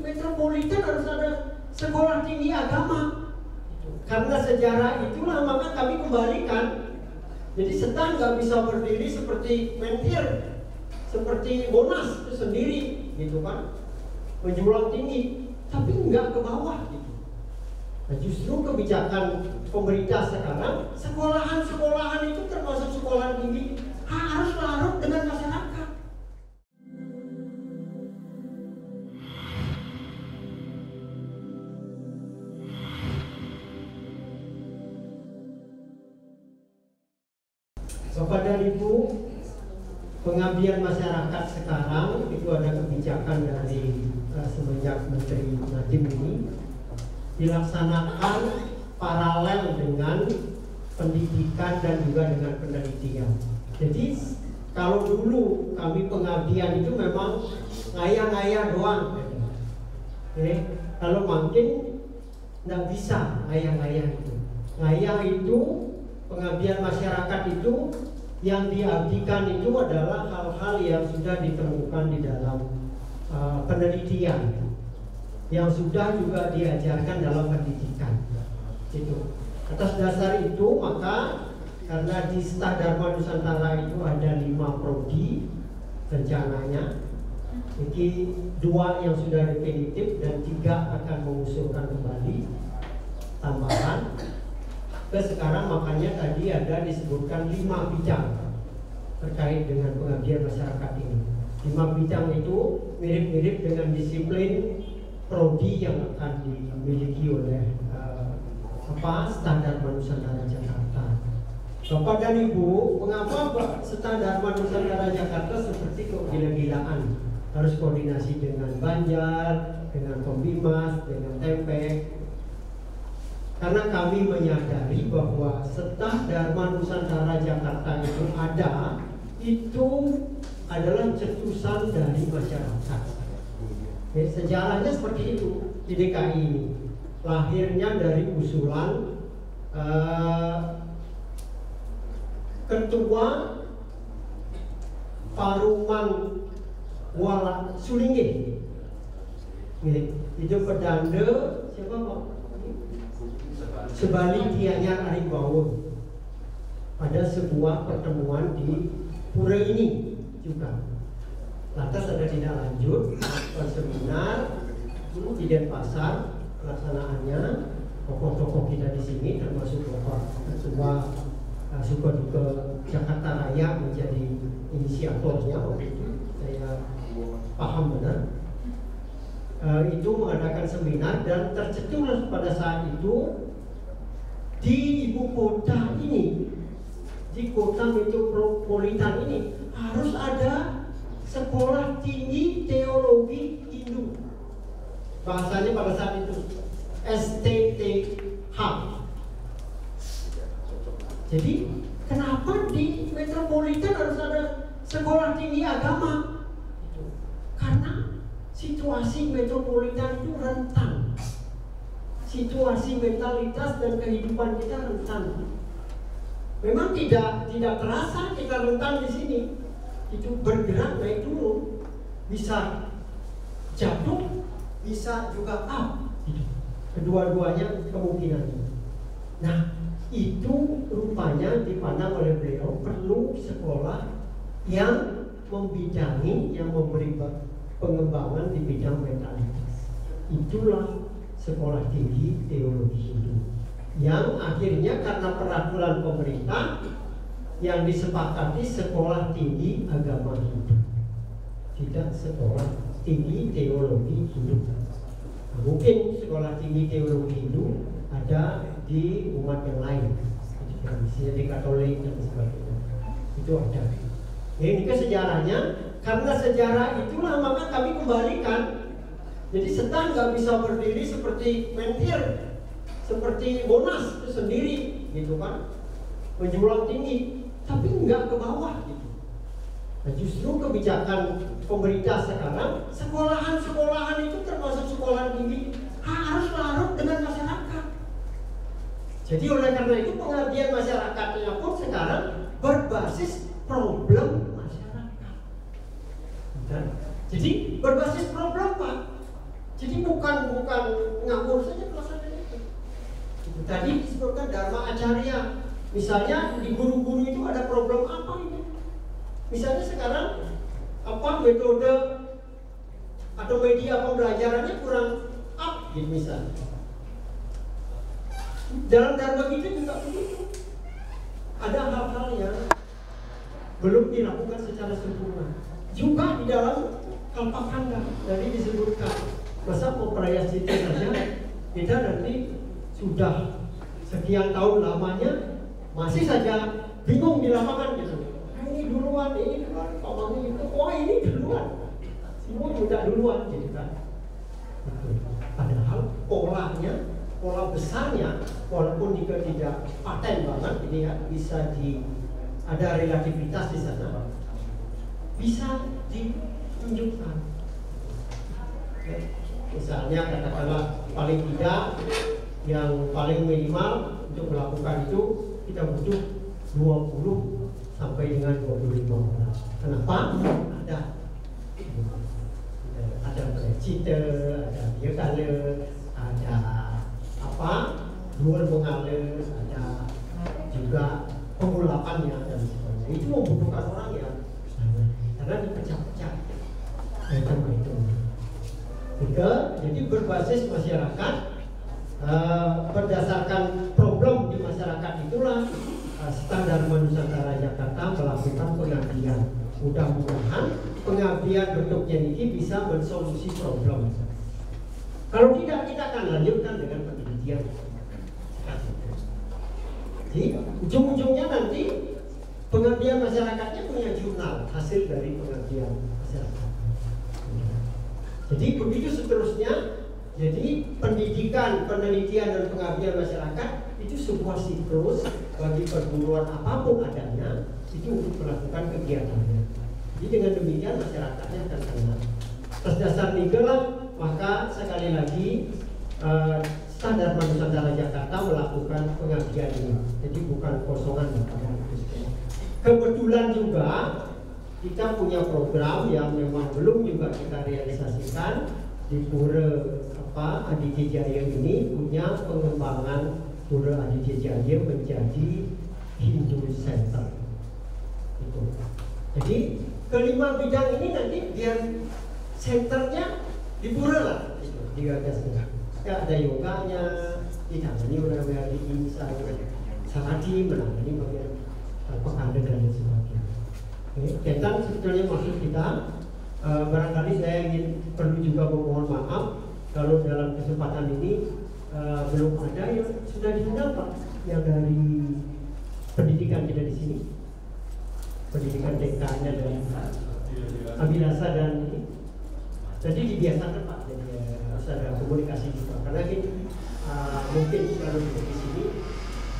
metropolitan harus ada sekolah tinggi agama. Karena sejarah itulah maka kami kembalikan. Jadi Setan nggak bisa berdiri seperti Menhir, seperti Monas itu sendiri, gitu kan, menjulang tinggi, tapi nggak ke bawah, gitu. Nah, justru kebijakan pemerintah sekarang, sekolahan-sekolahan itu termasuk sekolah tinggi harus larut dengan masyarakat. Bapak dan Ibu, pengabdian masyarakat sekarang itu ada kebijakan dari semenjak Menteri Nadiem ini dilaksanakan paralel dengan pendidikan dan juga dengan penelitian. Jadi kalau dulu kami pengabdian itu memang ngayah-ngayah doang, kalau makin nggak bisa ngayah-ngayah itu. Ngayah itu pengabdian masyarakat itu yang diabdikan itu adalah hal-hal yang sudah ditemukan di dalam penelitian, yang sudah juga diajarkan dalam pendidikan. Itu. Atas dasar itu maka karena di Staf Dharma Nusantara itu ada 5 prodi rencananya, jadi 2 yang sudah definitif dan 3 akan mengusulkan kembali tambahan. Sekarang makanya tadi ada disebutkan 5 bidang terkait dengan pengabdian masyarakat ini. 5 bidang itu mirip-mirip dengan disiplin prodi yang akan dimiliki oleh Staf Dharma Nusantara Jakarta. Bapak dan Ibu, mengapa Staf Dharma Nusantara Jakarta seperti kok gila-gilaan? Harus koordinasi dengan Banjar, dengan Pembimas, dengan Tempek. Karena kami menyadari bahwa Staf Dharma Nusantara Jakarta itu adalah cetusan dari masyarakat. Sejarahnya seperti itu di DKI ini. Lahirnya dari usulan Ketua Paruman Wala Sulingge. Itu pedande siapa Pak? Sebali Tianyar Arimbawon pada sebuah pertemuan di pura ini juga. Lantas ada tindak lanjut seminar di Denpasar, pelaksanaannya tokoh-tokoh kita di sini termasuk Bapak Ketua Sukoduka Jakarta Raya menjadi inisiatornya waktu itu, saya paham benar. Itu mengadakan seminar dan tercetus pada saat itu di ibu kota ini, di kota metropolitan ini harus ada sekolah tinggi teologi Hindu. Bahasanya pada saat itu STTH. Jadi kenapa di metropolitan harus ada sekolah tinggi agama? Karena situasi metropolitan itu rentan. Situasi mentalitas dan kehidupan kita rentan. Memang tidak terasa kita rentan di sini. Itu bergerak naik turun, bisa jatuh, bisa juga up. Kedua-duanya kemungkinannya. Nah, itu rupanya dipandang oleh beliau perlu sekolah yang membidangi, yang memberi pengembangan di bidang mentalitas. Itulah sekolah tinggi teologi Hindu yang akhirnya karena peraturan pemerintah yang disepakati sekolah tinggi agama Hindu, tidak sekolah tinggi teologi Hindu. Nah, mungkin sekolah tinggi teologi Hindu ada di umat yang lain, misalnya di Katolik dan sebagainya, itu ada. Ini ke sejarahnya, karena sejarah itulah maka kami kembalikan. Jadi Setan nggak bisa berdiri seperti Menhir, seperti Monas itu sendiri, gitu kan, menjulang tinggi, tapi nggak ke bawah, gitu. Nah, justru kebijakan pemerintah sekarang, sekolahan-sekolahan itu termasuk sekolah tinggi harus larut dengan masyarakat. Jadi oleh karena itu pengabdian masyarakatnya pun sekarang berbasis problem masyarakat. Dan, jadi berbasis problem Pak. Jadi bukan ngawur saja pelaksanaan itu. Tadi disebutkan Dharma Acarya. Misalnya di guru-guru itu ada problem apa ini? Misalnya sekarang metode atau media pembelajarannya kurang up gitu misalnya. Dalam Dharma kita juga begitu. Ada hal-hal yang belum dilakukan secara sempurna. Juga di dalam Kalpakanda tadi disebutkan masa memperaya cita saja kita nanti sudah sekian tahun lamanya masih saja bingung di lapangan gitu. Ini duluan, ini pamannya itu, ini duluan. Semua udah duluan gitu kan. Padahal pola besarnya walaupun juga tidak paten banget ini ya, bisa ada relativitas di sana. Bisa ditunjukkan. Misalnya katakanlah paling tidak yang paling minimal untuk melakukan itu kita butuh 20 sampai dengan 25 orang. Kenapa? Ada presiden, ada biakala, ada luar mengalir, ada juga pengulapannya dan sebagainya. Itu membutuhkan orang yang karena dipecah-pecah. Itu. Jadi berbasis masyarakat. Berdasarkan problem di masyarakat itulah Standar Nusantara Jakarta melakukan pengabdian. Mudah-mudahan pengabdian bentuknya ini bisa mensolusi problem. Kalau tidak, kita akan lanjutkan dengan penelitian. Jadi ujung-ujungnya nanti pengabdian masyarakatnya punya jurnal hasil dari pengabdian masyarakat. Jadi begitu seterusnya. Jadi pendidikan, penelitian dan pengabdian masyarakat itu sebuah siklus bagi perguruan apapun adanya itu untuk melakukan kegiatannya. Jadi dengan demikian masyarakatnya akan senang. Atas dasar inilah maka sekali lagi Standar Nusantara Jakarta melakukan pengabdian ini. Jadi bukan kosongan. Kebetulan juga kita punya program yang memang belum juga kita realisasikan di Pura Aditya Jaya ini punya pengembangan Pura Aditya Jaya menjadi Hindu Center. Itu. Jadi kelima bidang ini nanti biar senternya di Pura lah, gitu, digagasnya. Ya, ada yoganya, ditangani oleh Wali Sarati, menangani bagian Kalpakanda dan sebagainya. Tentang sebetulnya maksud kita. Barangkali saya perlu juga memohon maaf kalau dalam kesempatan ini belum ada yang sudah diundang Pak yang dari pendidikan kita di sini, pendidikan TK-nya dari Abilasa dan ini. Jadi dibiasakan Pak, jadi harus ada komunikasi juga karena ini mungkin kalau di sini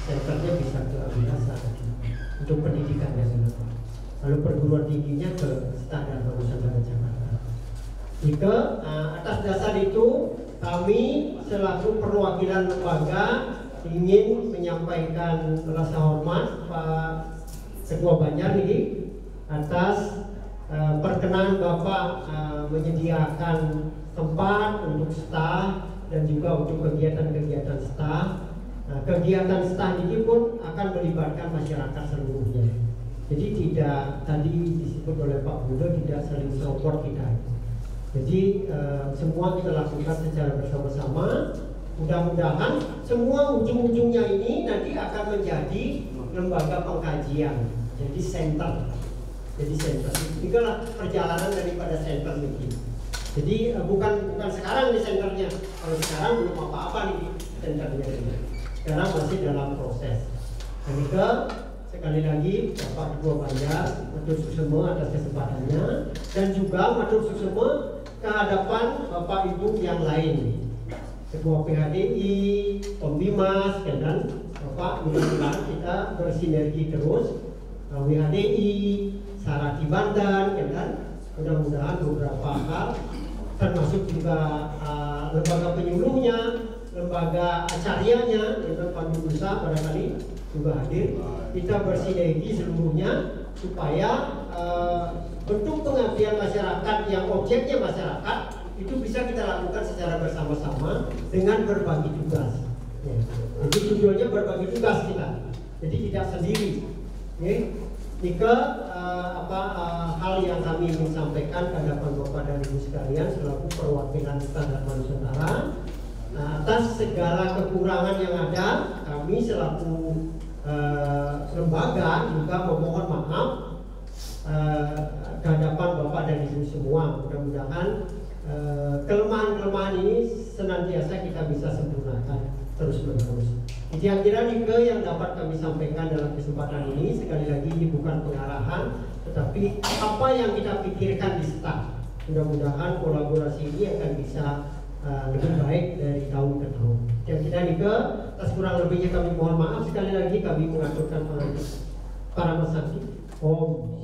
senternya bisa ke Abilasa untuk pendidikannya. Lalu perguruan tingginya ke Standar Nusantara Jakarta. Jika atas dasar itu kami selaku perwakilan lembaga ingin menyampaikan rasa hormat Pak Ketua Banjar ini atas perkenan Bapak menyediakan tempat untuk staf dan juga untuk kegiatan-kegiatan staf. Kegiatan staf ini pun akan melibatkan masyarakat seluruhnya. Jadi tidak tadi disebut oleh Pak Budo tidak saling serobot kita. Jadi semua kita lakukan secara bersama-sama. Mudah-mudahan semua ujung-ujungnya ini nanti akan menjadi lembaga pengkajian. Jadi center. Itulah perjalanan daripada center ini. Jadi bukan sekarang di senternya. Kalau sekarang belum apa-apa nih senternya. Sekarang masih dalam proses. Sekali lagi Bapak Ketua Banjar matur susema atas kesempatannya dan juga matur susema ke hadapan Bapak Ibu yang lain, Ketua PHDI, Pembimas, dan Bapak, mudah-mudahan kita bersinergi terus. WHDI, Sarati Bandan, dan mudah-mudahan beberapa hal termasuk juga lembaga penyuluhnya, lembaga acaryanya, dan Pandu Nusa barangkali juga hadir. Kita bersinergi seluruhnya supaya bentuk pengabdian masyarakat yang objeknya masyarakat itu bisa kita lakukan secara bersama-sama dengan berbagi tugas. Ya. Jadi tujuannya berbagi tugas kita, jadi tidak sendiri. Ya. Jika hal yang kami ingin sampaikan ke hadapan Bapak dan Ibu sekalian selaku perwakilan Standar Nusantara, atas segala kekurangan yang ada, kami selaku lembaga juga memohon maaf ke hadapan Bapak dan Ibu semua. Mudah-mudahan kelemahan-kelemahan ini senantiasa kita bisa sempurnakan terus-menerus. Kira-kira yang dapat kami sampaikan dalam kesempatan ini. Sekali lagi ini bukan pengarahan, tetapi apa yang kita pikirkan di staff. Mudah-mudahan kolaborasi ini akan bisa lebih baik dari tahun ke tahun. Kira-kira atas kurang lebihnya kami mohon maaf. Sekali lagi kami mengaturkan para masakit. Om